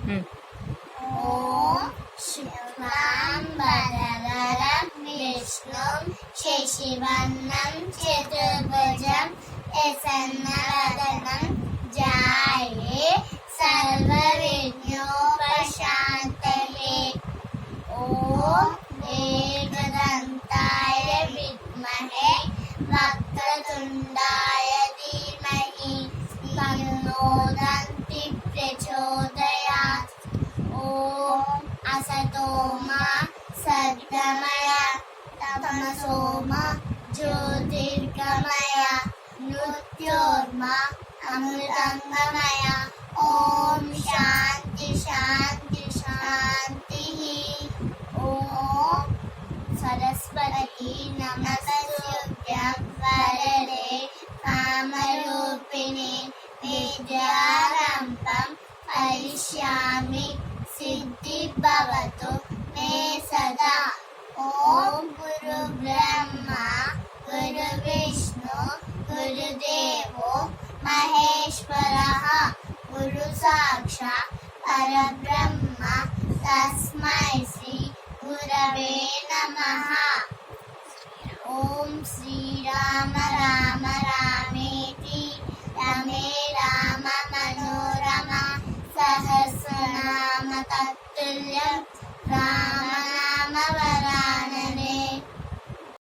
ఓం శుక్లాంబరధరం విష్ణుం శశివర్ణం చతుర్భుజం ప్రసన్నవదనం ధ్యాయే సర్వవిఘ్నోపశాంతయే. ఓం ఏకదంతాయ విద్మహే వక్రతుండాయ ధీమహి తన్నో దంతి ప్రచోదయాత్. ఓం అసతో మా సద్గమయ తమసో మా జ్యోతిర్గమయ మృత్యోర్మా అమృతంగమయ. ఓం శాంతి శాంతి శాంతి. ఓం సరస్వతి నమస్తుభ్యం వరదే కామరూపిణి విద్యారంభం కరిష్యామి సిద్ధి భవతు మే సదా. ఓం గురు బ్రహ్మ గురు విష్ణు గురుదేవో మహేశ్వరః గురు సాక్షాత్ పరబ్రహ్మ తస్మై శ్రీ గురవే నమః. ఓం శ్రీరామ రామ రామేతి రమే రామ మనోరమ సహస్రనామ తత్తుల్యం రామ